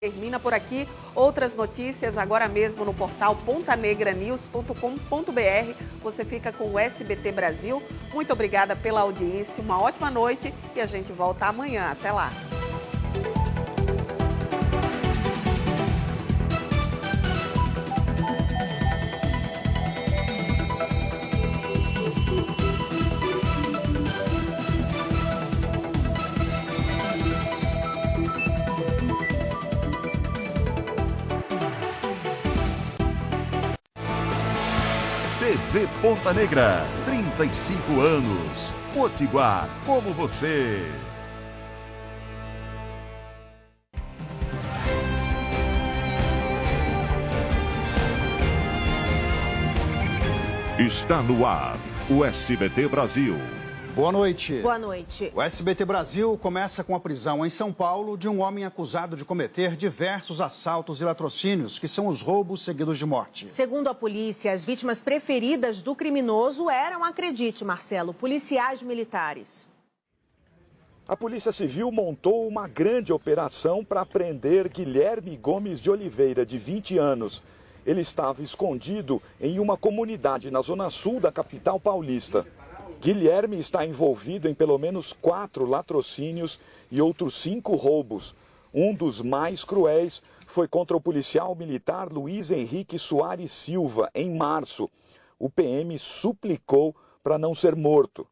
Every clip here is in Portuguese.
Termina por aqui. Outras notícias agora mesmo no portal pontanegranews.com.br. Você fica com o SBT Brasil. Muito obrigada pela audiência, uma ótima noite e a gente volta amanhã. Até lá. TV Ponta Negra, 35 anos. Potiguar, como você. Está no ar, o SBT Brasil. Boa noite. Boa noite. O SBT Brasil começa com a prisão em São Paulo de um homem acusado de cometer diversos assaltos e latrocínios, que são os roubos seguidos de morte. Segundo a polícia, as vítimas preferidas do criminoso eram, acredite, Marcelo, policiais militares. A Polícia Civil montou uma grande operação para prender Guilherme Gomes de Oliveira, de 20 anos. Ele estava escondido em uma comunidade na zona sul da capital paulista. Guilherme está envolvido em pelo menos 4 latrocínios e outros 5 roubos. Um dos mais cruéis foi contra o policial militar Luiz Henrique Soares Silva, em março. O PM suplicou para não ser morto.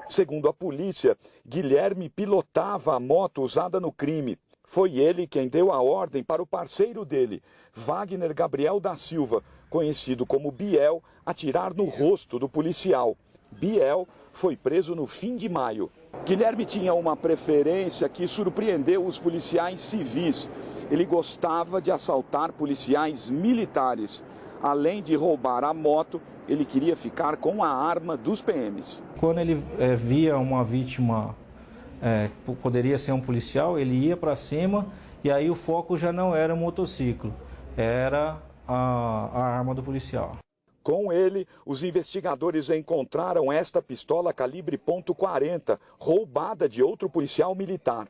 Segundo a polícia, Guilherme pilotava a moto usada no crime. Foi ele quem deu a ordem para o parceiro dele, Wagner Gabriel da Silva, conhecido como Biel, atirar no rosto do policial. Biel foi preso no fim de maio. Guilherme tinha uma preferência que surpreendeu os policiais civis. Ele gostava de assaltar policiais militares. Além de roubar a moto, ele queria ficar com a arma dos PMs. Quando ele via uma vítima, poderia ser um policial, ele ia para cima e aí o foco já não era o motociclo, era a arma do policial. Com ele, os investigadores encontraram esta pistola calibre .40, roubada de outro policial militar.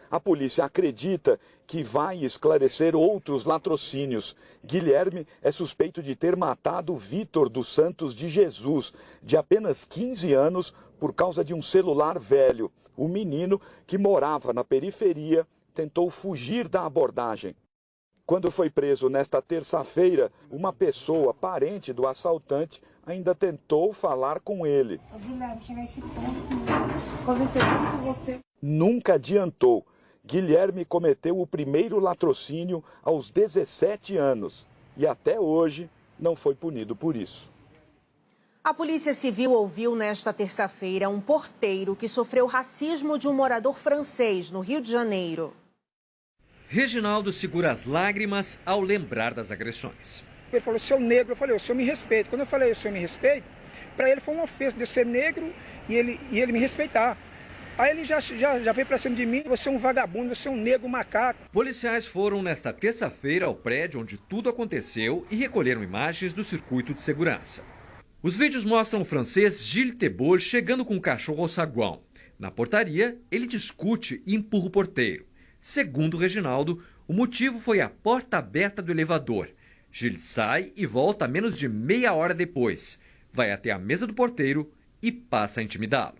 A polícia acredita que vai esclarecer outros latrocínios. Guilherme é suspeito de ter matado Vitor dos Santos de Jesus, de apenas 15 anos, por causa de um celular velho. O menino, que morava na periferia, tentou fugir da abordagem. Quando foi preso nesta terça-feira, uma pessoa, parente do assaltante, ainda tentou falar com ele. Guilherme, chegar a esse ponto, conversei com você. Nunca adiantou. Guilherme cometeu o primeiro latrocínio aos 17 anos e até hoje não foi punido por isso. A Polícia Civil ouviu nesta terça-feira um porteiro que sofreu racismo de um morador francês no Rio de Janeiro. Reginaldo segura as lágrimas ao lembrar das agressões. Ele falou, seu negro, eu falei, o senhor me respeita. Quando eu falei, o senhor me respeita, para ele foi uma ofensa de ser negro e ele me respeitar. Aí ele já veio para cima de mim, você é um vagabundo, você é um negro macaco. Policiais foram nesta terça-feira ao prédio onde tudo aconteceu e recolheram imagens do circuito de segurança. Os vídeos mostram o francês Gilles Teboul chegando com o cachorro ao saguão. Na portaria, ele discute e empurra o porteiro. Segundo Reginaldo, o motivo foi a porta aberta do elevador. Gilles sai e volta menos de meia hora depois. Vai até a mesa do porteiro e passa a intimidá-lo.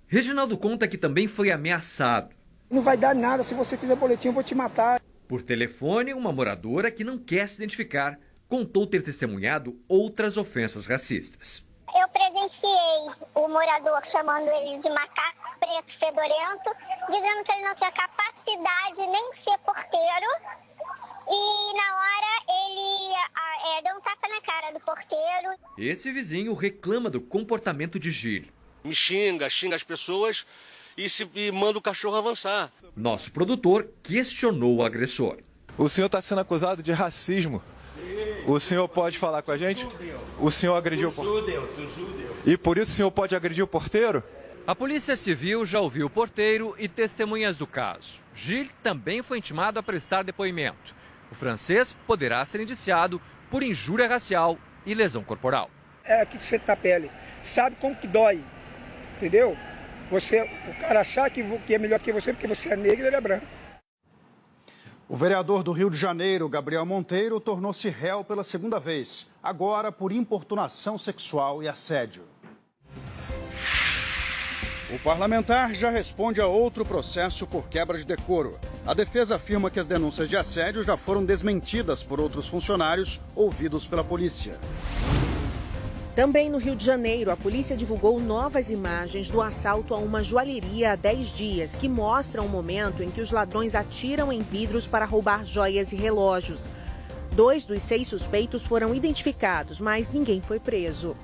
Reginaldo conta que também foi ameaçado. Não vai dar nada, se você fizer boletim eu vou te matar. Por telefone, uma moradora que não quer se identificar contou ter testemunhado outras ofensas racistas. Eu presenciei o morador chamando ele de macaco preto fedorento, dizendo que ele não tinha capacidade nem de ser porteiro. E na hora ele deu um tapa na cara do porteiro. Esse vizinho reclama do comportamento de Gilles. Me xinga as pessoas e manda o cachorro avançar. Nosso produtor questionou o agressor. O senhor está sendo acusado de racismo. O senhor pode falar com a gente? O senhor agrediu o porteiro? E por isso o senhor pode agredir o porteiro? A Polícia Civil já ouviu o porteiro e testemunhas do caso. Gilles também foi intimado a prestar depoimento. O francês poderá ser indiciado por injúria racial e lesão corporal. É aqui que você tá a pele. Sabe como que dói, entendeu? o cara achar que é melhor que você porque você é negro e ele é branco. O vereador do Rio de Janeiro, Gabriel Monteiro, tornou-se réu pela segunda vez, agora por importunação sexual e assédio. O parlamentar já responde a outro processo por quebra de decoro. A defesa afirma que as denúncias de assédio já foram desmentidas por outros funcionários ouvidos pela polícia. Também no Rio de Janeiro, a polícia divulgou novas imagens do assalto a uma joalheria há 10 dias, que mostram o momento em que os ladrões atiram em vidros para roubar joias e relógios. 2 dos 6 suspeitos foram identificados, mas ninguém foi preso.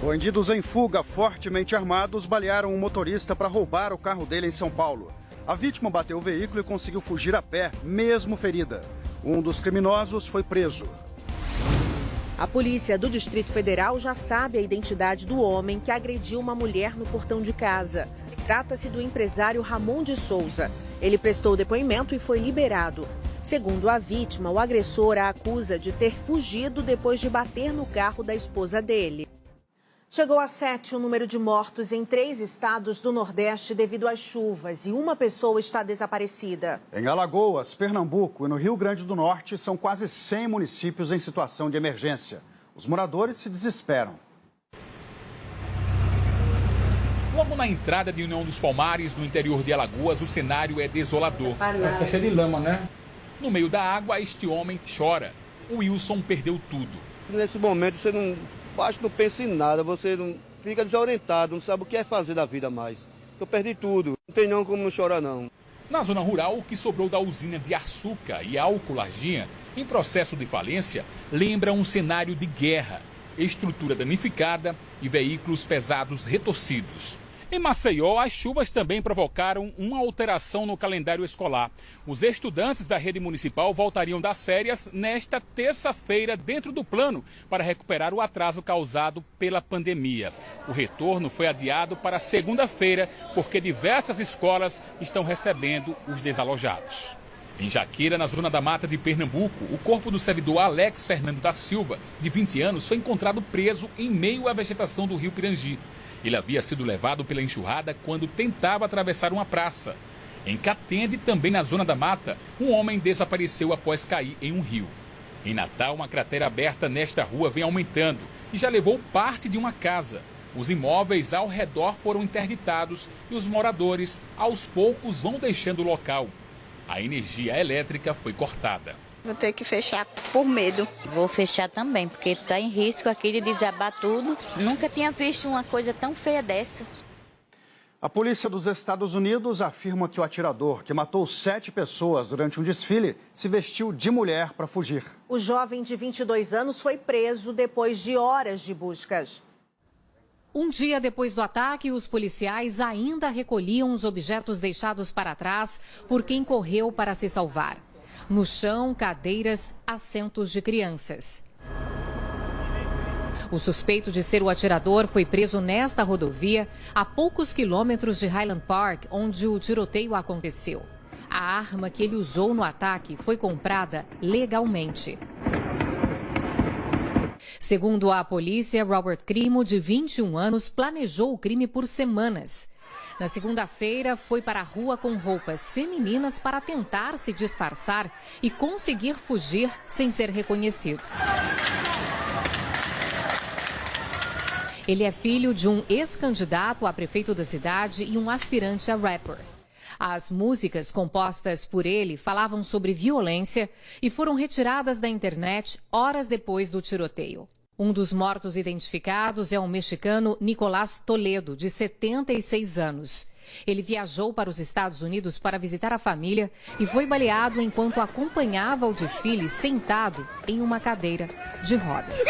Bandidos em fuga, fortemente armados, balearam um motorista para roubar o carro dele em São Paulo. A vítima bateu o veículo e conseguiu fugir a pé, mesmo ferida. Um dos criminosos foi preso. A polícia do Distrito Federal já sabe a identidade do homem que agrediu uma mulher no portão de casa. Trata-se do empresário Ramon de Souza. Ele prestou depoimento e foi liberado. Segundo a vítima, o agressor a acusa de ter fugido depois de bater no carro da esposa dele. Chegou a 7 o número de mortos em 3 estados do Nordeste devido às chuvas e uma pessoa está desaparecida. Em Alagoas, Pernambuco e no Rio Grande do Norte são quase 100 municípios em situação de emergência. Os moradores se desesperam. Logo na entrada de União dos Palmares, no interior de Alagoas, o cenário é desolador. Está cheio de lama, né? No meio da água, este homem chora. O Wilson perdeu tudo. Nesse momento você não pensa em nada, você não fica desorientado, não sabe o que é fazer da vida mais. Eu perdi tudo, não tem não como não chorar não. Na zona rural, o que sobrou da usina de açúcar e álcool Larginha, em processo de falência, lembra um cenário de guerra, estrutura danificada e veículos pesados retorcidos. Em Maceió, as chuvas também provocaram uma alteração no calendário escolar. Os estudantes da rede municipal voltariam das férias nesta terça-feira dentro do plano para recuperar o atraso causado pela pandemia. O retorno foi adiado para segunda-feira porque diversas escolas estão recebendo os desalojados. Em Jaqueira, na zona da mata de Pernambuco, o corpo do servidor Alex Fernando da Silva, de 20 anos, foi encontrado preso em meio à vegetação do rio Pirangi. Ele havia sido levado pela enxurrada quando tentava atravessar uma praça. Em Catende, também na zona da mata, um homem desapareceu após cair em um rio. Em Natal, uma cratera aberta nesta rua vem aumentando e já levou parte de uma casa. Os imóveis ao redor foram interditados e os moradores, aos poucos, vão deixando o local. A energia elétrica foi cortada. Vou ter que fechar por medo. Vou fechar também, porque está em risco aqui de desabar tudo. Nunca tinha visto uma coisa tão feia dessa. A polícia dos Estados Unidos afirma que o atirador, que matou 7 pessoas durante um desfile, se vestiu de mulher para fugir. O jovem de 22 anos foi preso depois de horas de buscas. Um dia depois do ataque, os policiais ainda recolhiam os objetos deixados para trás por quem correu para se salvar. No chão, cadeiras, assentos de crianças. O suspeito de ser o atirador foi preso nesta rodovia, a poucos quilômetros de Highland Park, onde o tiroteio aconteceu. A arma que ele usou no ataque foi comprada legalmente. Segundo a polícia, Robert Crimo, de 21 anos, planejou o crime por semanas. Na segunda-feira, foi para a rua com roupas femininas para tentar se disfarçar e conseguir fugir sem ser reconhecido. Ele é filho de um ex-candidato a prefeito da cidade e um aspirante a rapper. As músicas compostas por ele falavam sobre violência e foram retiradas da internet horas depois do tiroteio. Um dos mortos identificados é o mexicano Nicolás Toledo, de 76 anos. Ele viajou para os Estados Unidos para visitar a família e foi baleado enquanto acompanhava o desfile sentado em uma cadeira de rodas.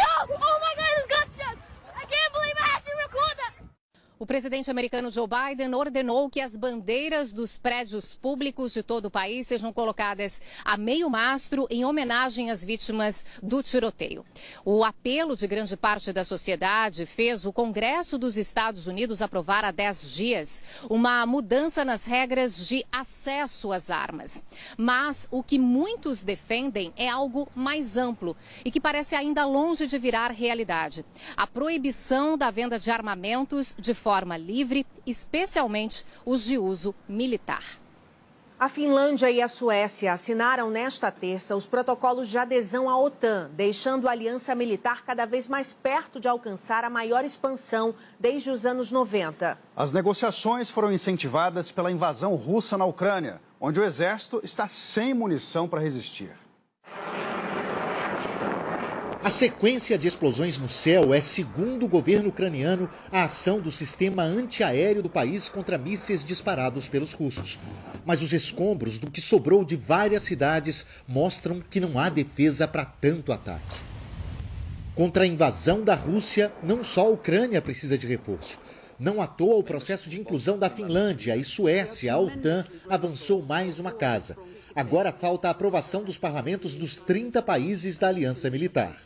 O presidente americano Joe Biden ordenou que as bandeiras dos prédios públicos de todo o país sejam colocadas a meio mastro em homenagem às vítimas do tiroteio. O apelo de grande parte da sociedade fez o Congresso dos Estados Unidos aprovar há 10 dias uma mudança nas regras de acesso às armas. Mas o que muitos defendem é algo mais amplo e que parece ainda longe de virar realidade. A proibição da venda de armamentos de forma forma livre, especialmente os de uso militar. A Finlândia e a Suécia assinaram nesta terça os protocolos de adesão à OTAN, deixando a aliança militar cada vez mais perto de alcançar a maior expansão desde os anos 90. As negociações foram incentivadas pela invasão russa na Ucrânia, onde o exército está sem munição para resistir. A sequência de explosões no céu é, segundo o governo ucraniano, a ação do sistema antiaéreo do país contra mísseis disparados pelos russos. Mas os escombros do que sobrou de várias cidades mostram que não há defesa para tanto ataque. Contra a invasão da Rússia, não só a Ucrânia precisa de reforço. Não à toa, o processo de inclusão da Finlândia e Suécia à OTAN avançou mais uma casa. Agora falta a aprovação dos parlamentos dos 30 países da Aliança Militar.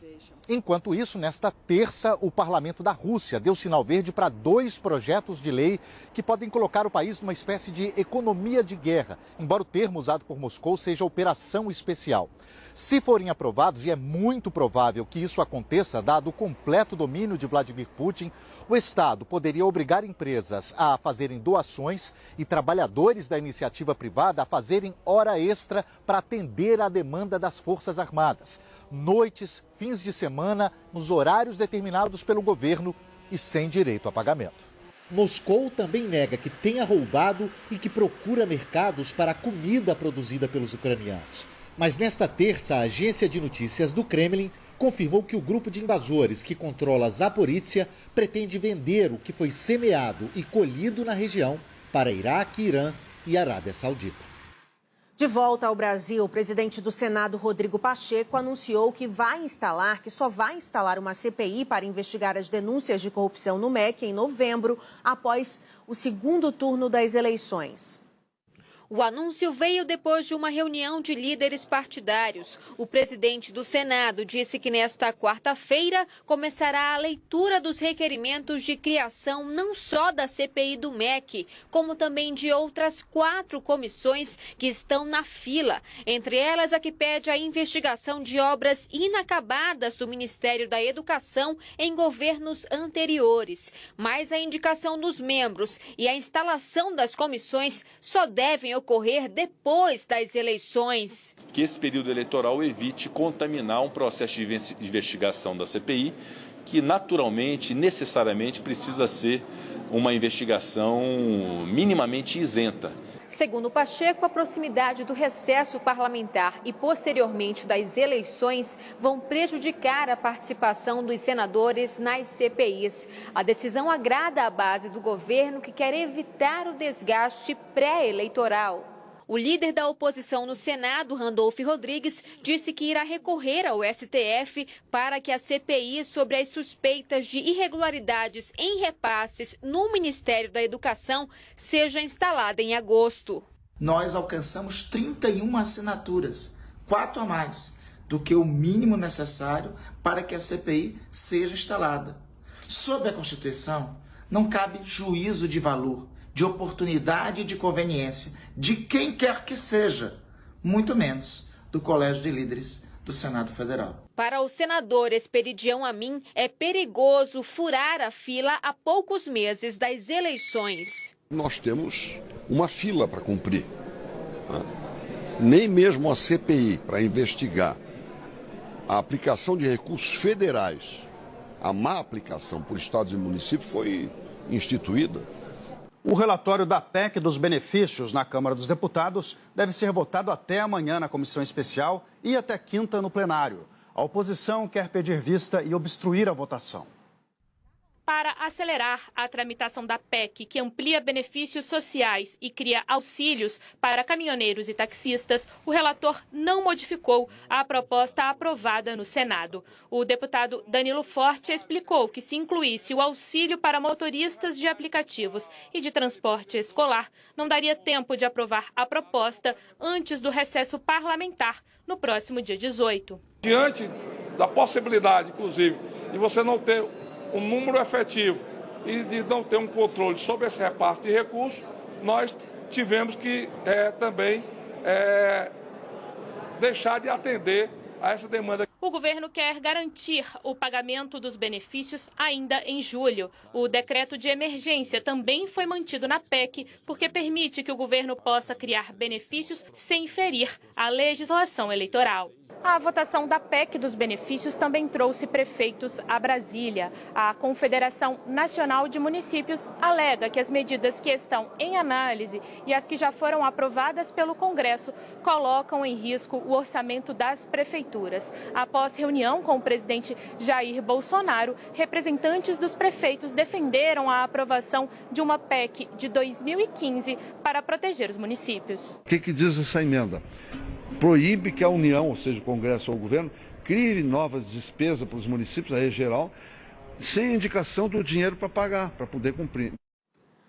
Enquanto isso, nesta terça, o parlamento da Rússia deu sinal verde para 2 projetos de lei que podem colocar o país numa espécie de economia de guerra, embora o termo usado por Moscou seja operação especial. Se forem aprovados, e é muito provável que isso aconteça, dado o completo domínio de Vladimir Putin, o Estado poderia obrigar empresas a fazerem doações e trabalhadores da iniciativa privada a fazerem hora extra para atender à demanda das Forças Armadas. Noites, fins de semana, nos horários determinados pelo governo e sem direito a pagamento. Moscou também nega que tenha roubado e que procura mercados para a comida produzida pelos ucranianos. Mas nesta terça, a agência de notícias do Kremlin confirmou que o grupo de invasores que controla Zaporízhia pretende vender o que foi semeado e colhido na região para Iraque, Irã e Arábia Saudita. De volta ao Brasil, o presidente do Senado, Rodrigo Pacheco, anunciou que só vai instalar uma CPI para investigar as denúncias de corrupção no MEC em novembro, após o segundo turno das eleições. O anúncio veio depois de uma reunião de líderes partidários. O presidente do Senado disse que nesta quarta-feira começará a leitura dos requerimentos de criação não só da CPI do MEC, como também de outras 4 comissões que estão na fila. Entre elas, a que pede a investigação de obras inacabadas do Ministério da Educação em governos anteriores. Mas a indicação dos membros e a instalação das comissões só devem ocorrer depois das eleições. Que esse período eleitoral evite contaminar um processo de investigação da CPI, que naturalmente, necessariamente, precisa ser uma investigação minimamente isenta. Segundo Pacheco, a proximidade do recesso parlamentar e, posteriormente, das eleições vão prejudicar a participação dos senadores nas CPIs. A decisão agrada a base do governo, que quer evitar o desgaste pré-eleitoral. O líder da oposição no Senado, Randolfo Rodrigues, disse que irá recorrer ao STF para que a CPI sobre as suspeitas de irregularidades em repasses no Ministério da Educação seja instalada em agosto. Nós alcançamos 31 assinaturas, 4 a mais do que o mínimo necessário para que a CPI seja instalada. Sob a Constituição, não cabe juízo de valor, de oportunidade e de conveniência de quem quer que seja, muito menos do Colégio de Líderes do Senado Federal. Para o senador Esperidião Amin, é perigoso furar a fila a poucos meses das eleições. Nós temos uma fila para cumprir. Nem mesmo a CPI para investigar a aplicação de recursos federais, a má aplicação por estados e municípios foi instituída. O relatório da PEC dos benefícios na Câmara dos Deputados deve ser votado até amanhã na comissão especial e até quinta no plenário. A oposição quer pedir vista e obstruir a votação. Para acelerar a tramitação da PEC, que amplia benefícios sociais e cria auxílios para caminhoneiros e taxistas, o relator não modificou a proposta aprovada no Senado. O deputado Danilo Forte explicou que, se incluísse o auxílio para motoristas de aplicativos e de transporte escolar, não daria tempo de aprovar a proposta antes do recesso parlamentar, no próximo dia 18. Diante da possibilidade, inclusive, de você não ter um número efetivo e de não ter um controle sobre esse reparto de recursos, nós tivemos que também deixar de atender a essa demanda. O O governo quer garantir o pagamento dos benefícios ainda em julho. O decreto de emergência também foi mantido na PEC, porque permite que o governo possa criar benefícios sem ferir a legislação eleitoral. A votação da PEC dos benefícios também trouxe prefeitos a Brasília. A Confederação Nacional de Municípios alega que as medidas que estão em análise e as que já foram aprovadas pelo Congresso colocam em risco o orçamento das prefeituras. Após reunião com o presidente Jair Bolsonaro, representantes dos prefeitos defenderam a aprovação de uma PEC de 2015 para proteger os municípios. O que diz essa emenda? Proíbe que a União, ou seja, o Congresso ou o governo, crie novas despesas para os municípios, a rede geral, sem indicação do dinheiro para pagar, para poder cumprir.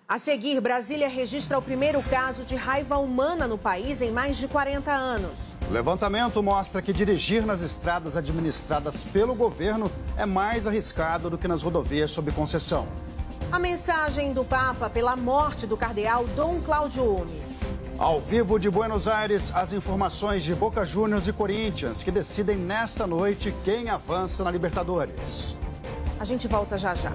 A seguir, Brasília registra o primeiro caso de raiva humana no país em mais de 40 anos. O levantamento mostra que dirigir nas estradas administradas pelo governo é mais arriscado do que nas rodovias sob concessão. A mensagem do Papa pela morte do cardeal Dom Cláudio Unes. Ao vivo de Buenos Aires, as informações de Boca Juniors e Corinthians, que decidem nesta noite quem avança na Libertadores. A gente volta já já.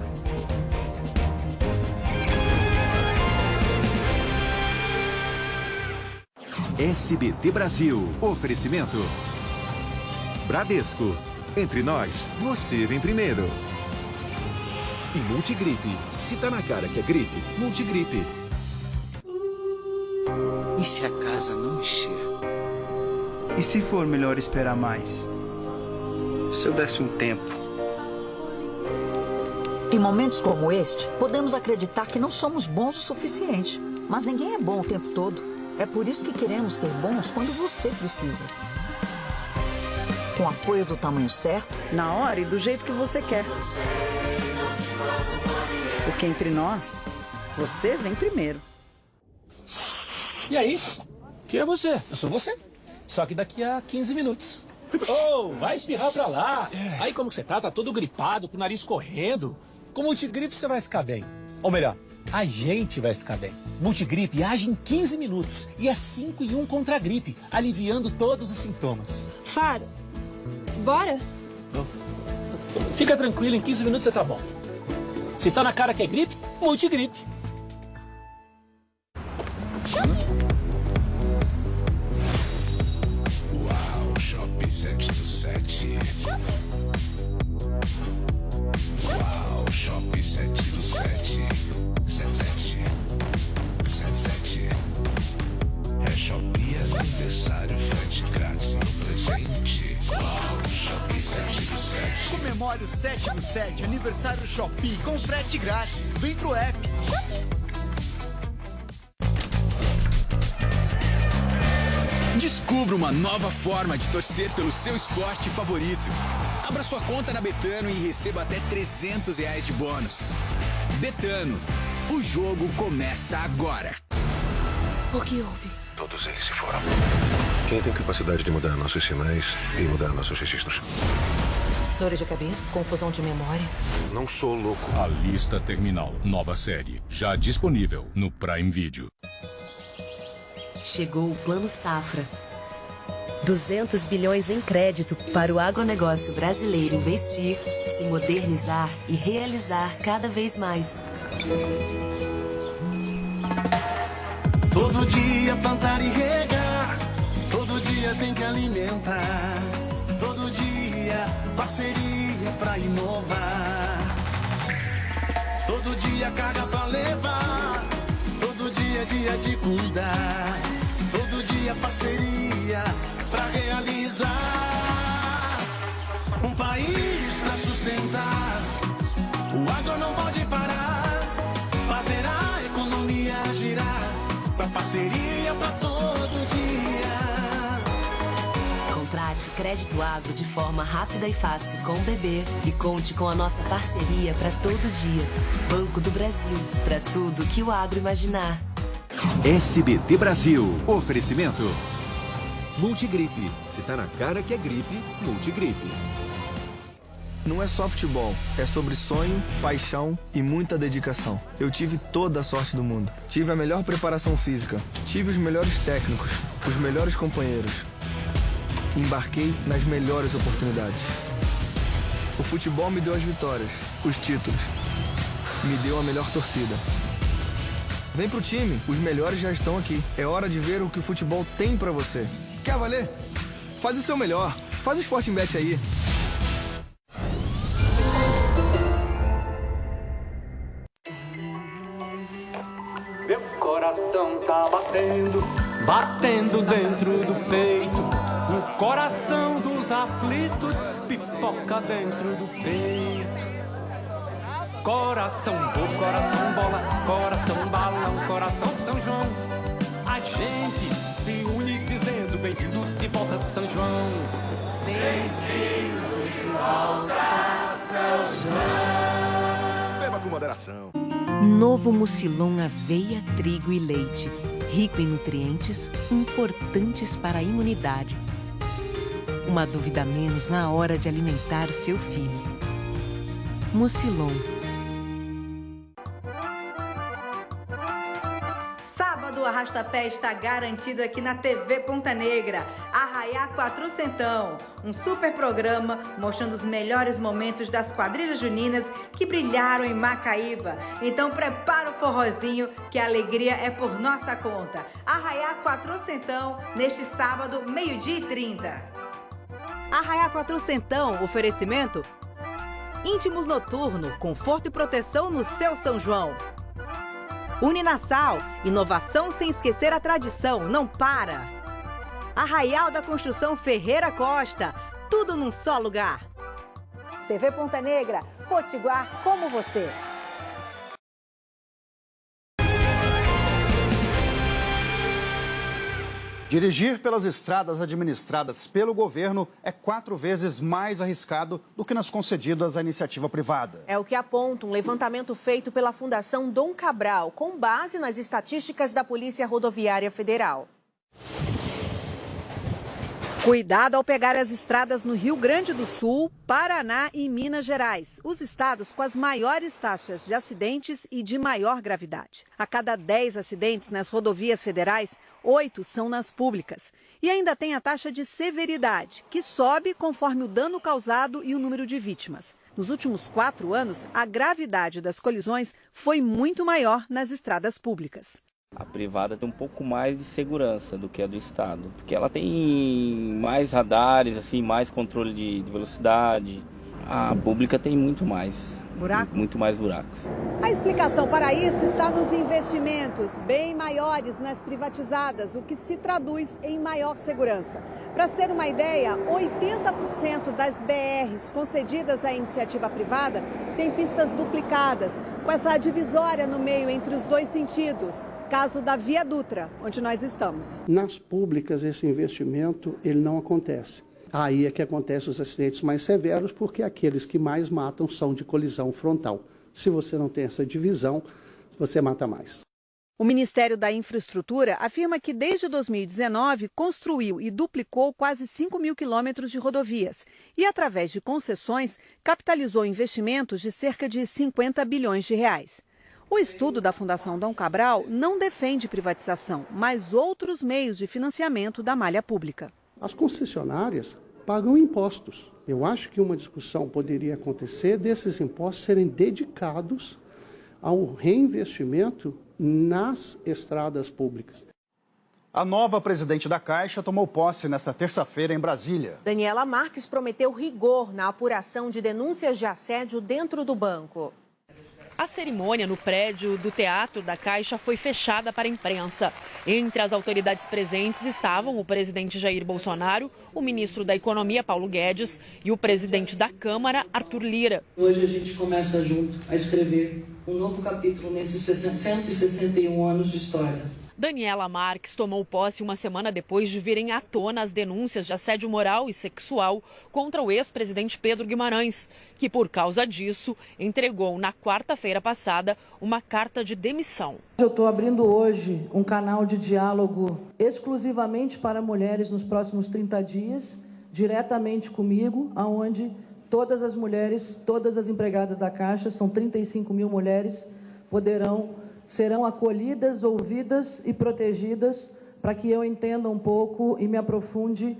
SBT Brasil. Oferecimento. Bradesco. Entre nós, você vem primeiro. E Multigripe. Se tá na cara que é gripe, Multigripe. E se a casa não encher? E se for melhor esperar mais? Se eu desse um tempo? Em momentos como este, podemos acreditar que não somos bons o suficiente. Mas ninguém é bom o tempo todo. É por isso que queremos ser bons quando você precisa. Com apoio do tamanho certo, na hora e do jeito que você quer. Porque entre nós, você vem primeiro. E aí? Quem é você? Eu sou você. Só que daqui a 15 minutos. Oh, vai espirrar pra lá. Aí como você tá todo gripado, com o nariz correndo. Com Multigripe você vai ficar bem. Ou melhor, a gente vai ficar bem. Multigripe age em 15 minutos e é 5 em 1 contra a gripe, aliviando todos os sintomas. Faro, bora? Fica tranquilo, em 15 minutos você tá bom. Se tá na cara que é gripe, Multigripe. Uau, Shopping 7 do 7. Uau, Shopping 7 do 7. 77. 77. É Shopee aniversário, frete grátis no presente. Uau, Shopping 7 do 7. Comemore o 7 do 7, aniversário Shopee com frete grátis. Vem pro app. Descubra uma nova forma de torcer pelo seu esporte favorito. Abra sua conta na Betano e receba até R$300 de bônus. Betano, o jogo começa agora. O que houve? Todos eles se foram. Quem tem capacidade de mudar nossos sinais e mudar nossos registros? Dores de cabeça, confusão de memória. Não sou louco. A Lista Terminal, nova série, já disponível no Prime Video. Chegou o Plano Safra. 200 bilhões em crédito para o agronegócio brasileiro investir, se modernizar e realizar cada vez mais. Todo dia plantar e regar, todo dia tem que alimentar. Todo dia parceria pra inovar. Todo dia carga pra levar, todo dia dia de cuidar. Todo dia parceria pra realizar. Um país pra sustentar, o agro não pode parar. Fazer a economia girar, pra parceria pra todo dia. Contrate crédito agro de forma rápida e fácil com o BB e conte com a nossa parceria para todo dia. Banco do Brasil, para tudo que o agro imaginar. SBT Brasil. Oferecimento. Multigripe. Se tá na cara que é gripe, Multigripe. Não é só futebol, é sobre sonho, paixão e muita dedicação. Eu tive toda a sorte do mundo. Tive a melhor preparação física, tive os melhores técnicos, os melhores companheiros. embarquei nas melhores oportunidades. O futebol me deu as vitórias, os títulos. Me deu a melhor torcida. Vem pro time, os melhores já estão aqui. É hora de ver o que o futebol tem pra você. Quer valer? Faz o seu melhor. Faz o Sportingbet aí. Meu coração tá batendo, batendo dentro do peito. No coração dos aflitos, pipoca dentro do peito. Coração bom, coração bola, coração balão, coração São João. A gente se une dizendo bem-vindo de volta São João. Bem-vindo de volta São João. Beba com moderação. Novo Mucilon Aveia, Trigo e Leite. Rico em nutrientes, importantes para a imunidade. Uma dúvida a menos na hora de alimentar o seu filho. Mucilon. Sábado, o Arrasta-Pé está garantido aqui na TV Ponta Negra. Arraiá Quatrocentão, um super programa mostrando os melhores momentos das quadrilhas juninas que brilharam em Macaíba. Então prepara o forrozinho que a alegria é por nossa conta. Arraiá Quatrocentão, neste sábado, 12h30. Arraiá Quatrocentão, oferecimento Íntimos Noturno, conforto e proteção no seu São João. Uninasal, inovação sem esquecer a tradição, não para. Arraial da Construção Ferreira Costa, tudo num só lugar. TV Ponta Negra, Potiguar como você. Dirigir pelas estradas administradas pelo governo é 4 vezes mais arriscado do que nas concedidas à iniciativa privada. É o que aponta um levantamento feito pela Fundação Dom Cabral, com base nas estatísticas da Polícia Rodoviária Federal. Cuidado ao pegar as estradas no Rio Grande do Sul, Paraná e Minas Gerais, os estados com as maiores taxas de acidentes e de maior gravidade. A cada 10 acidentes nas rodovias federais, 8 são nas públicas. E ainda tem a taxa de severidade, que sobe conforme o dano causado e o número de vítimas. Nos últimos 4 anos, a gravidade das colisões foi muito maior nas estradas públicas. A privada tem um pouco mais de segurança do que a do Estado, porque ela tem mais radares, assim, mais controle de velocidade. A pública tem muito mais. Muito mais buracos. A explicação para isso está nos investimentos bem maiores nas privatizadas, o que se traduz em maior segurança. Para se ter uma ideia, 80% das BRs concedidas à iniciativa privada têm pistas duplicadas, com essa divisória no meio entre os dois sentidos. Caso da Via Dutra, onde nós estamos. Nas públicas, esse investimento ele não acontece. Aí é que acontecem os acidentes mais severos, porque aqueles que mais matam são de colisão frontal. Se você não tem essa divisão, você mata mais. O Ministério da Infraestrutura afirma que desde 2019 construiu e duplicou quase 5 mil quilômetros de rodovias e, através de concessões, capitalizou investimentos de cerca de 50 bilhões de reais. O estudo da Fundação Dom Cabral não defende privatização, mas outros meios de financiamento da malha pública. As concessionárias pagam impostos. Eu acho que uma discussão poderia acontecer desses impostos serem dedicados ao reinvestimento nas estradas públicas. A nova presidente da Caixa tomou posse nesta terça-feira em Brasília. Daniela Marques prometeu rigor na apuração de denúncias de assédio dentro do banco. A cerimônia no prédio do Teatro da Caixa foi fechada para a imprensa. Entre as autoridades presentes estavam o presidente Jair Bolsonaro, o ministro da Economia, Paulo Guedes, e o presidente da Câmara, Arthur Lira. Hoje a gente começa junto a escrever um novo capítulo nesses 161 anos de história. Daniela Marques tomou posse uma semana depois de virem à tona as denúncias de assédio moral e sexual contra o ex-presidente Pedro Guimarães, que, por causa disso, entregou na quarta-feira passada uma carta de demissão. Eu estou abrindo hoje um canal de diálogo exclusivamente para mulheres nos próximos 30 dias, diretamente comigo, onde todas as mulheres, todas as empregadas da Caixa, são 35 mil mulheres, serão acolhidas, ouvidas e protegidas para que eu entenda um pouco e me aprofunde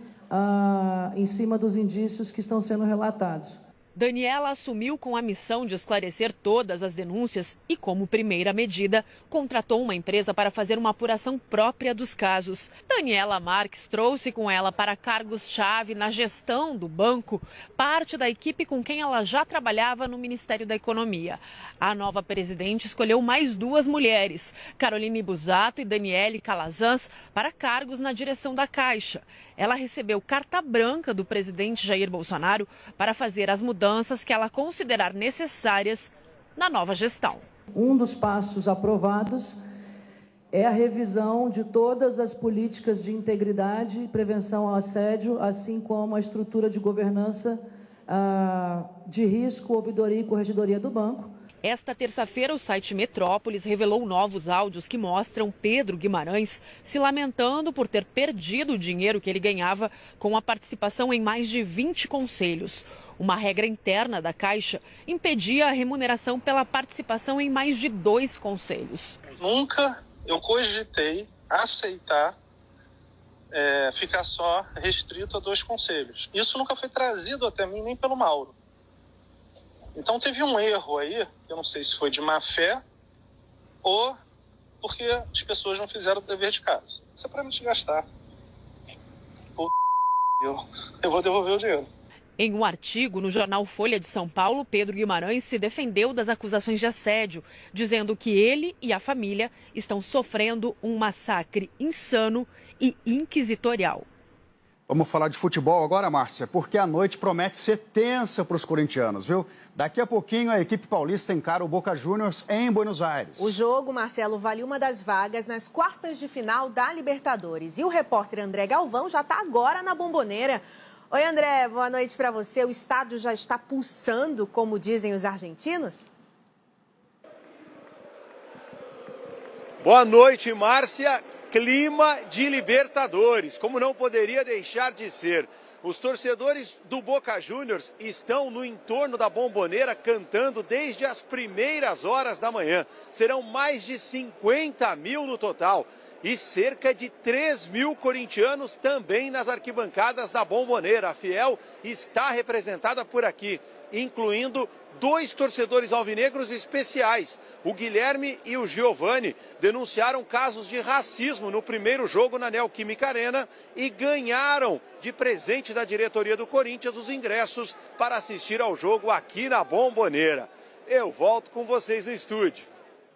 em cima dos indícios que estão sendo relatados. Daniela assumiu com a missão de esclarecer todas as denúncias e, como primeira medida, contratou uma empresa para fazer uma apuração própria dos casos. Daniela Marques trouxe com ela para cargos-chave na gestão do banco parte da equipe com quem ela já trabalhava no Ministério da Economia. A nova presidente escolheu mais 2 mulheres, Caroline Busato e Daniele Calazans, para cargos na direção da Caixa. Ela recebeu carta branca do presidente Jair Bolsonaro para fazer as mudanças que ela considerar necessárias na nova gestão. Um dos passos aprovados é a revisão de todas as políticas de integridade e prevenção ao assédio, assim como a estrutura de governança de risco, ouvidoria e corregedoria do banco. Esta terça-feira, o site Metrópolis revelou novos áudios que mostram Pedro Guimarães se lamentando por ter perdido o dinheiro que ele ganhava com a participação em mais de 20 conselhos. Uma regra interna da Caixa impedia a remuneração pela participação em mais de 2 conselhos. Nunca eu cogitei aceitar ficar só restrito a 2 conselhos. Isso nunca foi trazido até mim nem pelo Mauro. Então teve um erro aí, eu não sei se foi de má fé ou porque as pessoas não fizeram o dever de casa. Isso é para me desgastar. Eu vou devolver o dinheiro. Em um artigo no jornal Folha de São Paulo, Pedro Guimarães se defendeu das acusações de assédio, dizendo que ele e a família estão sofrendo um massacre insano e inquisitorial. Vamos falar de futebol agora, Márcia, porque a noite promete ser tensa para os corintianos, viu? Daqui a pouquinho a equipe paulista encara o Boca Juniors em Buenos Aires. O jogo, Marcelo, vale uma das vagas nas quartas de final da Libertadores. E o repórter André Galvão já está agora na Bombonera. Oi, André, boa noite para você. O estádio já está pulsando, como dizem os argentinos? Boa noite, Márcia. Clima de Libertadores, como não poderia deixar de ser. Os torcedores do Boca Juniors estão no entorno da Bombonera cantando desde as primeiras horas da manhã. Serão mais de 50 mil no total e cerca de 3 mil corintianos também nas arquibancadas da Bombonera. A Fiel está representada por aqui, incluindo 2 torcedores alvinegros especiais. O Guilherme e o Giovani denunciaram casos de racismo no primeiro jogo na Neoquímica Arena e ganharam de presente da diretoria do Corinthians os ingressos para assistir ao jogo aqui na Bombonera. Eu volto com vocês no estúdio.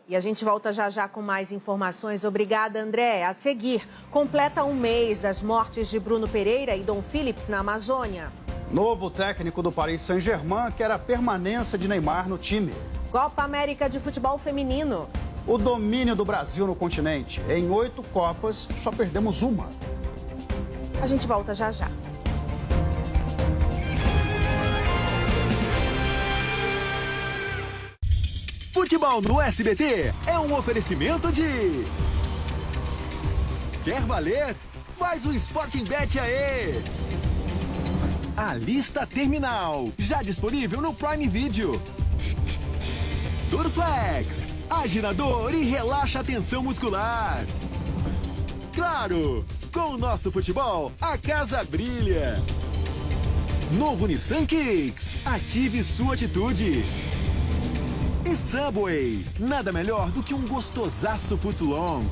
E a gente volta já já com mais informações. Obrigada, André. A seguir, completa um mês das mortes de Bruno Pereira e Dom Phillips na Amazônia. Novo técnico do Paris Saint-Germain quer a permanência de Neymar no time. Copa América de Futebol Feminino. O domínio do Brasil no continente. Em 8 Copas, só perdemos uma. A gente volta já já. Futebol no SBT é um oferecimento de... Quer valer? Faz o Sporting Bet aí! A lista terminal, já disponível no Prime Video. Durflex, agirador e relaxa a tensão muscular. Claro, com o nosso futebol, a casa brilha. Novo Nissan Kicks, ative sua atitude. E Subway, nada melhor do que um gostosaço footlong.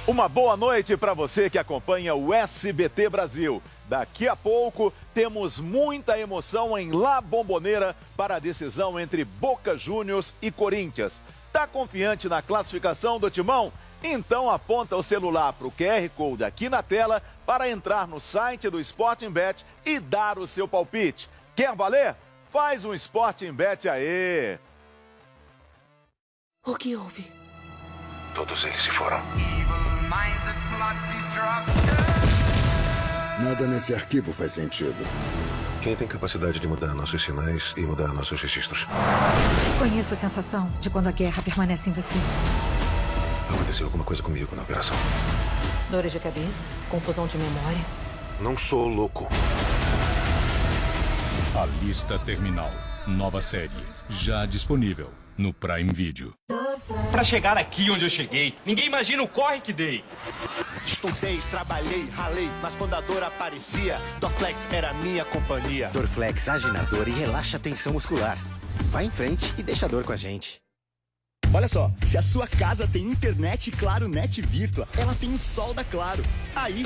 Uma boa noite para você que acompanha o SBT Brasil. Daqui a pouco temos muita emoção em La Bombonera para a decisão entre Boca Juniors e Corinthians. Tá confiante na classificação do Timão? Então aponta o celular para o QR Code aqui na tela para entrar no site do Sporting Bet e dar o seu palpite. Quer valer? Faz um Sporting Bet aí! O que houve? Todos eles se foram. Nada nesse arquivo faz sentido. Quem tem capacidade de mudar nossos sinais e mudar nossos registros? Conheço a sensação de quando a guerra permanece invencível. Aconteceu alguma coisa comigo na operação. Dores de cabeça, confusão de memória. Não sou louco. A Lista Terminal. Nova série. Já disponível no Prime Video. Pra chegar aqui onde eu cheguei, ninguém imagina o corre que dei. Estudei, trabalhei, ralei, mas quando a dor aparecia, Dorflex era minha companhia. Dorflex age na dor e relaxa a tensão muscular. Vai em frente e deixa a dor com a gente. Olha só, se a sua casa tem internet Claro Net Virtua, ela tem o sol da Claro. Aí,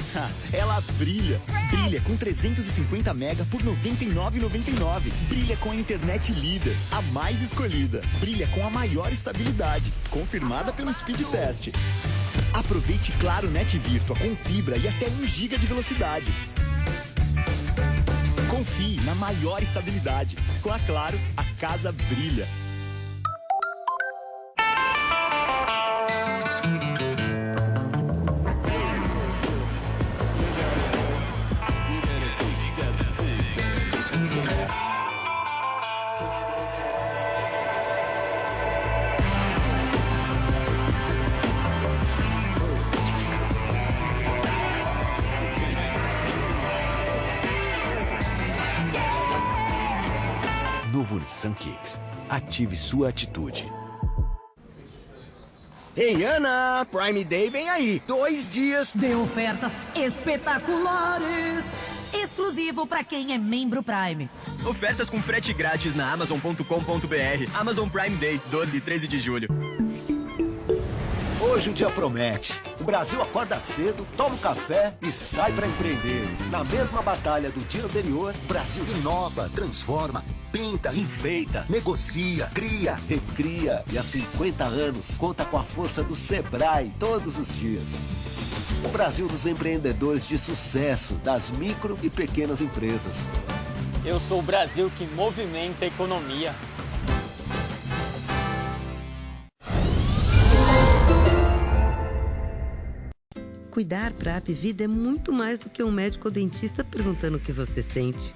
ela brilha. Brilha com 350 mega por R$ 99,99. Brilha com a internet líder, a mais escolhida. Brilha com a maior estabilidade, confirmada pelo Speed Test. Aproveite Claro Net Virtua com fibra e até 1 GB de velocidade. Confie na maior estabilidade. Com a Claro, a casa brilha. Novo Nissan Kicks. Ative sua atitude. Ei, Ana, Prime Day vem aí. 2 dias de ofertas espetaculares. Exclusivo para quem é membro Prime. Ofertas com frete grátis na Amazon.com.br. Amazon Prime Day, 12 e 13 de julho. Hoje o dia promete. O Brasil acorda cedo, toma um café e sai para empreender. Na mesma batalha do dia anterior, o Brasil inova, transforma, pinta, enfeita, negocia, cria, recria. E há 50 anos conta com a força do Sebrae todos os dias. O Brasil dos empreendedores de sucesso, das micro e pequenas empresas. Eu sou o Brasil que movimenta a economia. Cuidar para a Apvida é muito mais do que um médico ou dentista perguntando o que você sente.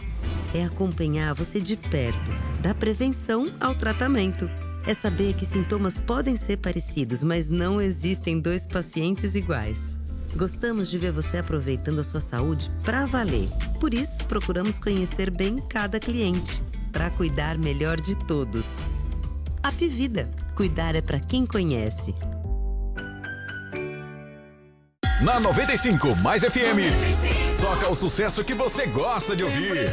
É acompanhar você de perto, da prevenção ao tratamento. É saber que sintomas podem ser parecidos, mas não existem 2 pacientes iguais. Gostamos de ver você aproveitando a sua saúde para valer. Por isso, procuramos conhecer bem cada cliente, para cuidar melhor de todos. Apvida. Cuidar é para quem conhece. Na 95 Mais FM, toca o sucesso que você gosta de ouvir.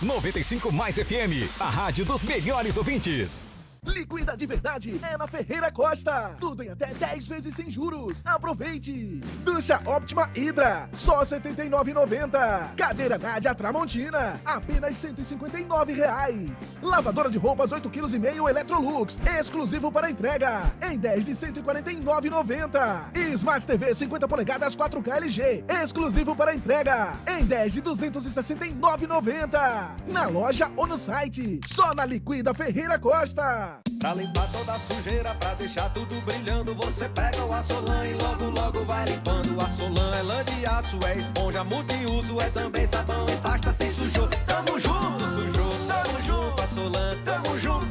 95 Mais FM, a rádio dos melhores ouvintes. Liquida de verdade é na Ferreira Costa. Tudo em até 10 vezes sem juros. Aproveite. Ducha Óptima Hidra, só R$ 79,90. Cadeira Nádia Tramontina, apenas R$ 159,00. Lavadora de roupas 8,5 kg Electrolux, exclusivo para entrega, em 10 de R$ 149,90. E Smart TV 50 polegadas 4K LG, exclusivo para entrega, em 10 de R$ 269,90. Na loja ou no site, só na Liquida Ferreira Costa. Pra limpar toda a sujeira, pra deixar tudo brilhando, você pega o Assolan e logo, logo vai limpando. Assolan é lã de aço, é esponja multiuso, é também sabão e pasta sem sujou. Tamo junto, sujou, tamo junto, Assolan, tamo junto.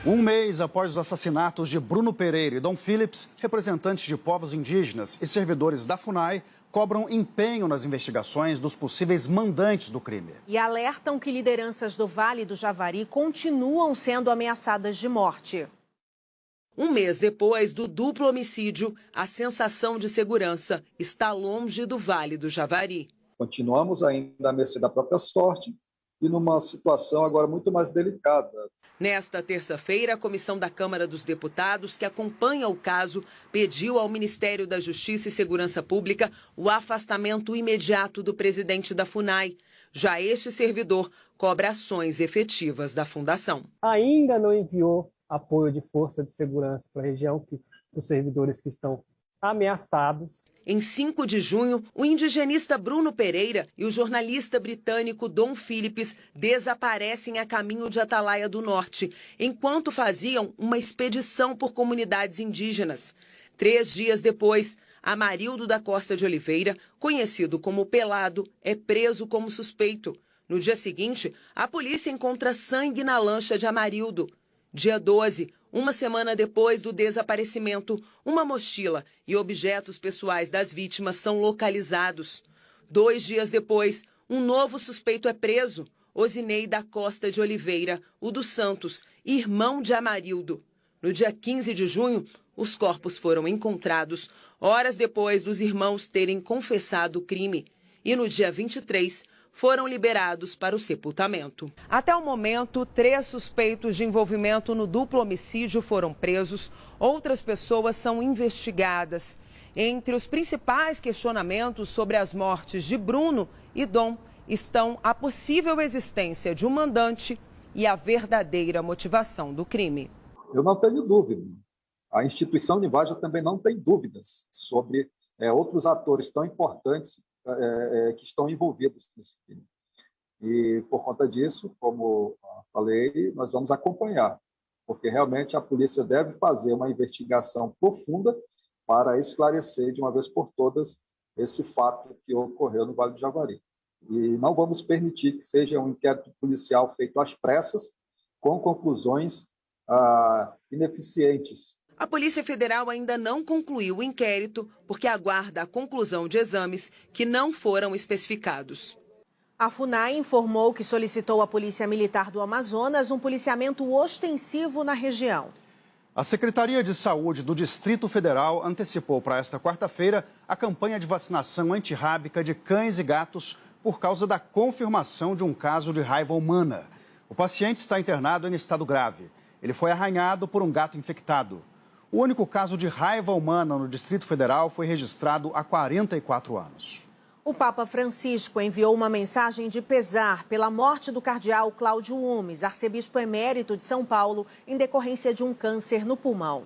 Um mês após os assassinatos de Bruno Pereira e Dom Phillips, representantes de povos indígenas e servidores da FUNAI cobram empenho nas investigações dos possíveis mandantes do crime. E alertam que lideranças do Vale do Javari continuam sendo ameaçadas de morte. Um mês depois do duplo homicídio, a sensação de segurança está longe do Vale do Javari. Continuamos ainda à mercê da própria sorte e numa situação agora muito mais delicada. Nesta terça-feira, a comissão da Câmara dos Deputados, que acompanha o caso, pediu ao Ministério da Justiça e Segurança Pública o afastamento imediato do presidente da FUNAI. Já este servidor cobra ações efetivas da Fundação. Ainda não enviou apoio de força de segurança para a região, os servidores que estão ameaçados. Em 5 de junho, o indigenista Bruno Pereira e o jornalista britânico Dom Phillips desaparecem a caminho de Atalaia do Norte, enquanto faziam uma expedição por comunidades indígenas. 3 dias depois, Amarildo da Costa de Oliveira, conhecido como Pelado, é preso como suspeito. No dia seguinte, a polícia encontra sangue na lancha de Amarildo. Dia 12, Uma semana depois do desaparecimento, uma mochila e objetos pessoais das vítimas são localizados. 2 dias depois, um novo suspeito é preso, Osinei da Costa de Oliveira, o dos Santos, irmão de Amarildo. No dia 15 de junho, os corpos foram encontrados, horas depois dos irmãos terem confessado o crime. E no dia 23, foram liberados para o sepultamento. Até o momento, 3 suspeitos de envolvimento no duplo homicídio foram presos. Outras pessoas são investigadas. Entre os principais questionamentos sobre as mortes de Bruno e Dom estão a possível existência de um mandante e a verdadeira motivação do crime. Eu não tenho dúvida. A instituição Univaja também não tem dúvidas sobre outros atores tão importantes que estão envolvidos nesse crime. E, por conta disso, como falei, nós vamos acompanhar, porque realmente a polícia deve fazer uma investigação profunda para esclarecer de uma vez por todas esse fato que ocorreu no Vale do Jaguari. E não vamos permitir que seja um inquérito policial feito às pressas, com conclusões ineficientes. A Polícia Federal ainda não concluiu o inquérito porque aguarda a conclusão de exames que não foram especificados. A FUNAI informou que solicitou à Polícia Militar do Amazonas um policiamento ostensivo na região. A Secretaria de Saúde do Distrito Federal antecipou para esta quarta-feira a campanha de vacinação antirrábica de cães e gatos por causa da confirmação de um caso de raiva humana. O paciente está internado em estado grave. Ele foi arranhado por um gato infectado. O único caso de raiva humana no Distrito Federal foi registrado há 44 anos. O Papa Francisco enviou uma mensagem de pesar pela morte do cardeal Cláudio Umes, arcebispo emérito de São Paulo, em decorrência de um câncer no pulmão.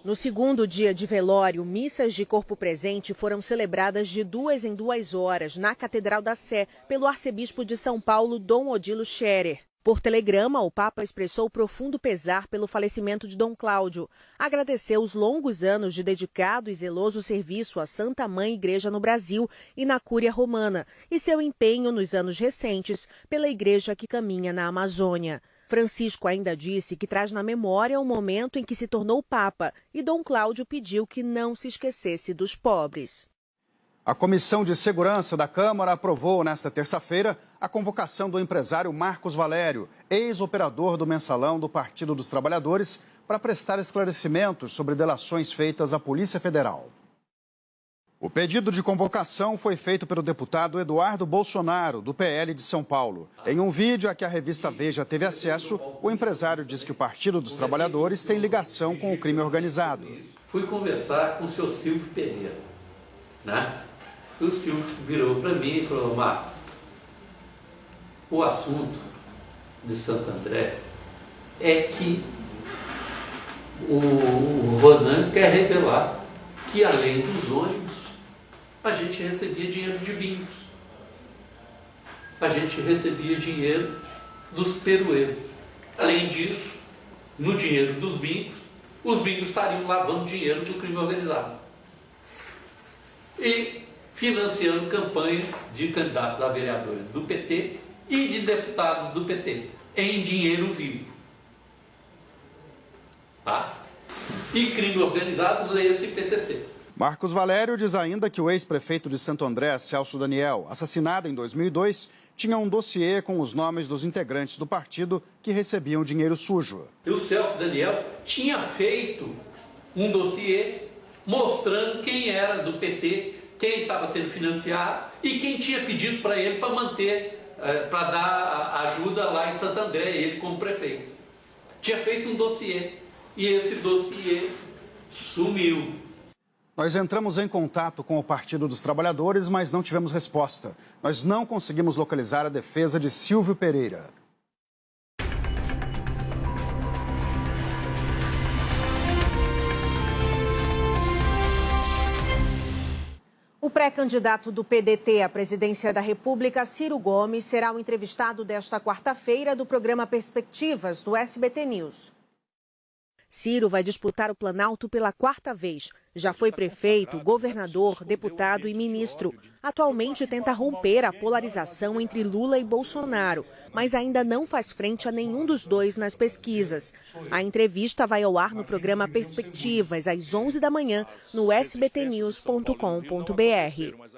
No segundo dia de velório, missas de corpo presente foram celebradas de 2 em 2 horas na Catedral da Sé pelo arcebispo de São Paulo, Dom Odilo Scherer. Por telegrama, o Papa expressou profundo pesar pelo falecimento de Dom Cláudio. Agradeceu os longos anos de dedicado e zeloso serviço à Santa Mãe Igreja no Brasil e na Cúria Romana, e seu empenho nos anos recentes pela Igreja que caminha na Amazônia. Francisco ainda disse que traz na memória o momento em que se tornou Papa, e Dom Cláudio pediu que não se esquecesse dos pobres. A Comissão de Segurança da Câmara aprovou nesta terça-feira a convocação do empresário Marcos Valério, ex-operador do Mensalão do Partido dos Trabalhadores, para prestar esclarecimentos sobre delações feitas à Polícia Federal. O pedido de convocação foi feito pelo deputado Eduardo Bolsonaro, do PL de São Paulo. Em um vídeo a que a revista Veja teve acesso, o empresário diz que o Partido dos Trabalhadores tem ligação com o crime organizado. Fui conversar com o seu Silvio Pereira, né? E o Silvio virou para mim e falou: Marco, o assunto de Santo André é que o Ronan quer revelar que, além dos ônibus, a gente recebia dinheiro de bingos. A gente recebia dinheiro dos perueiros. Além disso, no dinheiro dos bingos, os bingos estariam lavando dinheiro do crime organizado e financiando campanha de candidatos a vereadores do PT e de deputados do PT em dinheiro vivo. Tá? E crime organizado, leia-se PCC. Marcos Valério diz ainda que o ex-prefeito de Santo André, Celso Daniel, assassinado em 2002, tinha um dossiê com os nomes dos integrantes do partido que recebiam dinheiro sujo. E o Celso Daniel tinha feito um dossiê mostrando quem era do PT, quem estava sendo financiado e quem tinha pedido para ele para manter, para dar ajuda lá em Santo André, ele como prefeito. Tinha feito um dossiê e esse dossiê sumiu. Nós entramos em contato com o Partido dos Trabalhadores, mas não tivemos resposta. Nós não conseguimos localizar a defesa de Silvio Pereira. O pré-candidato do PDT à presidência da República, Ciro Gomes, será o entrevistado desta quarta-feira do programa Perspectivas, do SBT News. Ciro vai disputar o Planalto pela 4ª vez. Já foi prefeito, governador, deputado e ministro. Atualmente tenta romper a polarização entre Lula e Bolsonaro, mas ainda não faz frente a nenhum dos dois nas pesquisas. A entrevista vai ao ar no programa Perspectivas, às 11 da manhã, no sbtnews.com.br.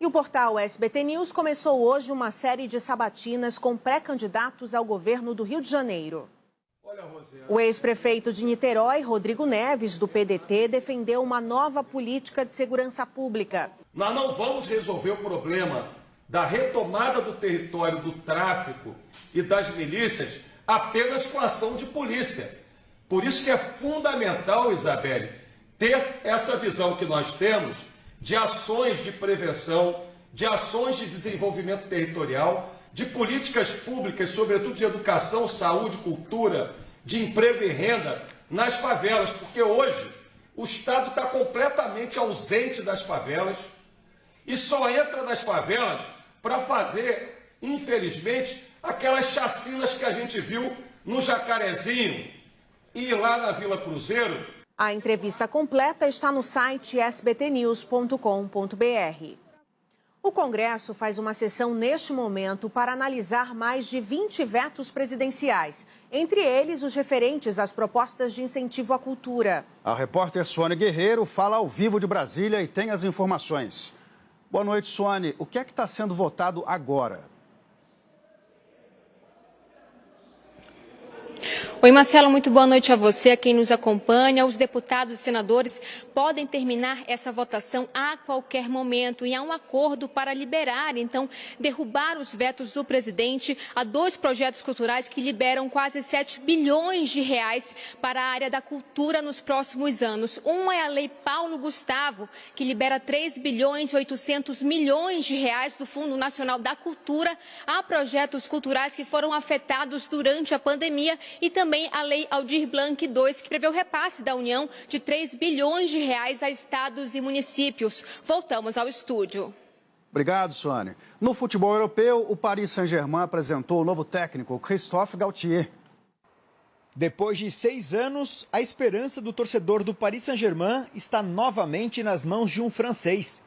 E o portal SBT News começou hoje uma série de sabatinas com pré-candidatos ao governo do Rio de Janeiro. O ex-prefeito de Niterói, Rodrigo Neves, do PDT, defendeu uma nova política de segurança pública. Nós não vamos resolver o problema da retomada do território do tráfico e das milícias apenas com ação de polícia. Por isso que é fundamental, Isabelle, ter essa visão que nós temos de ações de prevenção, de ações de desenvolvimento territorial, de políticas públicas, sobretudo de educação, saúde, cultura, de emprego e renda nas favelas, porque hoje o Estado está completamente ausente das favelas e só entra nas favelas para fazer, infelizmente, aquelas chacinas que a gente viu no Jacarezinho e lá na Vila Cruzeiro. A entrevista completa está no site sbtnews.com.br. O Congresso faz uma sessão neste momento para analisar mais de 20 vetos presidenciais, entre eles os referentes às propostas de incentivo à cultura. A repórter Suane Guerreiro fala ao vivo de Brasília e tem as informações. Boa noite, Suane. O que é que está sendo votado agora? Oi, Marcelo, muito boa noite a você, a quem nos acompanha. Os deputados e senadores podem terminar essa votação a qualquer momento e há um acordo para liberar, então, derrubar os vetos do presidente a 2 projetos culturais que liberam quase 7 bilhões de reais para a área da cultura nos próximos anos. Um é a Lei Paulo Gustavo, que libera 3 bilhões e 800 milhões de reais do Fundo Nacional da Cultura a projetos culturais que foram afetados durante a pandemia, e também a Lei Aldir Blanc II, que prevê o repasse da União de 3 bilhões de reais a estados e municípios. Voltamos ao estúdio. Obrigado, Suane. No futebol europeu, o Paris Saint-Germain apresentou o novo técnico, Christophe Galtier. Depois de 6 anos, a esperança do torcedor do Paris Saint-Germain está novamente nas mãos de um francês.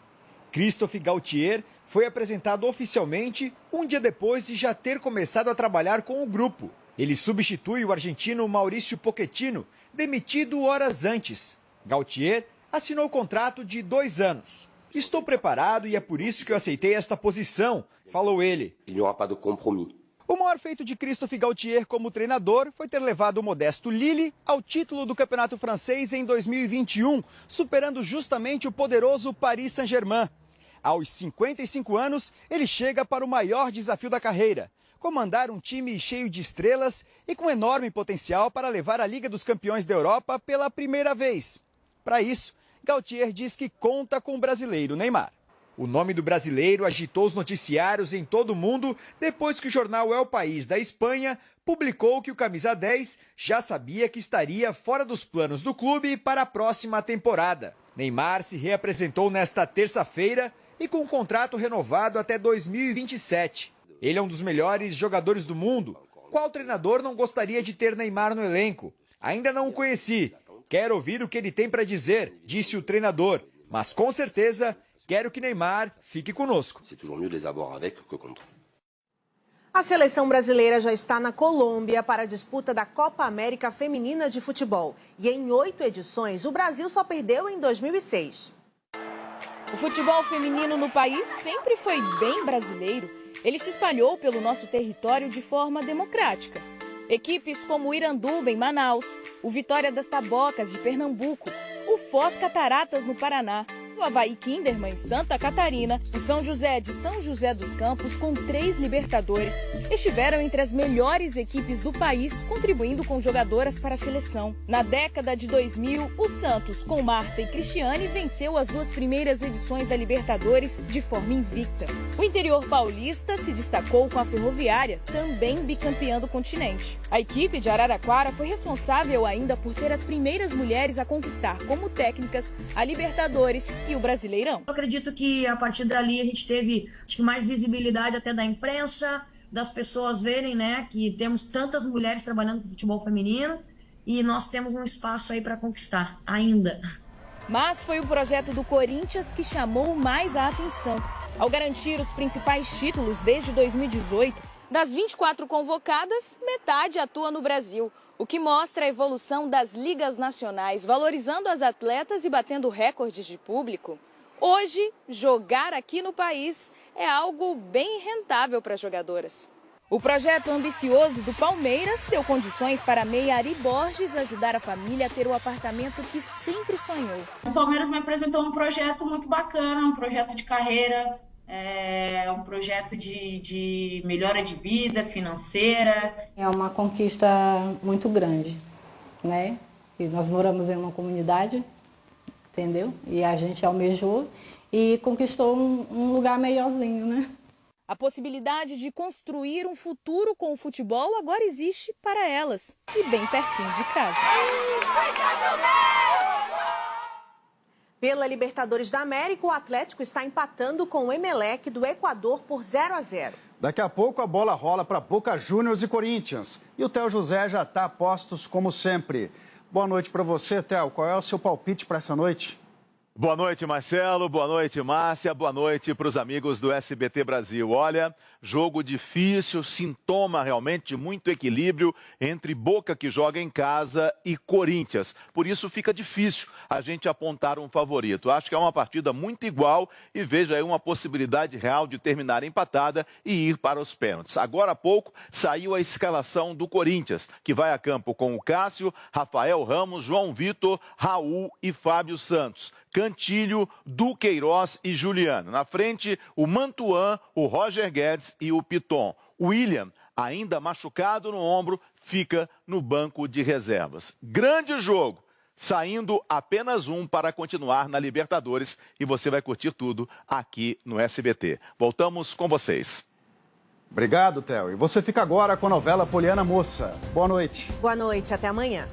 Christophe Galtier foi apresentado oficialmente um dia depois de já ter começado a trabalhar com o grupo. Ele substitui o argentino Maurício Pochettino, demitido horas antes. Galtier assinou o contrato de 2 anos. Estou preparado e é por isso que eu aceitei esta posição, falou ele. O maior feito de Christophe Galtier como treinador foi ter levado o modesto Lille ao título do Campeonato Francês em 2021, superando justamente o poderoso Paris Saint-Germain. Aos 55 anos, ele chega para o maior desafio da carreira: comandar um time cheio de estrelas e com enorme potencial para levar a Liga dos Campeões da Europa pela primeira vez. Para isso, Galtier diz que conta com o brasileiro Neymar. O nome do brasileiro agitou os noticiários em todo o mundo depois que o jornal El País da Espanha publicou que o camisa 10 já sabia que estaria fora dos planos do clube para a próxima temporada. Neymar se reapresentou nesta terça-feira e com um contrato renovado até 2027. Ele é um dos melhores jogadores do mundo. Qual treinador não gostaria de ter Neymar no elenco? Ainda não o conheci. Quero ouvir o que ele tem para dizer, disse o treinador. Mas com certeza, quero que Neymar fique conosco. A seleção brasileira já está na Colômbia para a disputa da Copa América Feminina de Futebol. E em 8 edições, o Brasil só perdeu em 2006. O futebol feminino no país sempre foi bem brasileiro. Ele se espalhou pelo nosso território de forma democrática. Equipes como o Iranduba, em Manaus, o Vitória das Tabocas, de Pernambuco, o Foz Cataratas, no Paraná, o Avaí Kinderman, em Santa Catarina, o São José de São José dos Campos, com 3 Libertadores, estiveram entre as melhores equipes do país, contribuindo com jogadoras para a seleção. Na década de 2000, o Santos, com Marta e Cristiane, venceu as 2 primeiras edições da Libertadores de forma invicta. O interior paulista se destacou com a Ferroviária, também bicampeã do continente. A equipe de Araraquara foi responsável ainda por ter as primeiras mulheres a conquistar como técnicas a Libertadores e o Brasileirão. Eu acredito que a partir dali a gente teve mais visibilidade até da imprensa, das pessoas verem, né, que temos tantas mulheres trabalhando com futebol feminino e nós temos um espaço aí para conquistar ainda. Mas foi o projeto do Corinthians que chamou mais a atenção. Ao garantir os principais títulos desde 2018, das 24 convocadas, metade atua no Brasil, o que mostra a evolução das ligas nacionais, valorizando as atletas e batendo recordes de público. Hoje, jogar aqui no país é algo bem rentável para as jogadoras. O projeto ambicioso do Palmeiras deu condições para a meia Ari Borges ajudar a família a ter o apartamento que sempre sonhou. O Palmeiras me apresentou um projeto muito bacana, um projeto de carreira, um projeto de melhora de vida financeira. É uma conquista muito grande, né? E nós moramos em uma comunidade, entendeu? E a gente almejou e conquistou um lugar melhorzinho, né? A possibilidade de construir um futuro com o futebol agora existe para elas e bem pertinho de casa. Pela Libertadores da América, o Atlético está empatando com o Emelec do Equador por 0-0. Daqui a pouco a bola rola para Boca Juniors e Corinthians. E o Theo José já está a postos como sempre. Boa noite para você, Theo. Qual é o seu palpite para essa noite? Boa noite, Marcelo. Boa noite, Márcia. Boa noite para os amigos do SBT Brasil. Olha, jogo difícil, sintoma realmente de muito equilíbrio entre Boca, que joga em casa, e Corinthians. Por isso fica difícil a gente apontar um favorito. Acho que é uma partida muito igual e vejo aí uma possibilidade real de terminar empatada e ir para os pênaltis. Agora há pouco saiu a escalação do Corinthians, que vai a campo com o Cássio, Rafael Ramos, João Vitor, Raul e Fábio Santos. Cantilho, Duqueiroz e Juliano. Na frente, o Mantuan, o Roger Guedes e o Piton. O William, ainda machucado no ombro, fica no banco de reservas. Grande jogo, saindo apenas um para continuar na Libertadores e você vai curtir tudo aqui no SBT. Voltamos com vocês. Obrigado, Theo. E você fica agora com a novela Poliana Moça. Boa noite. Boa noite, até amanhã.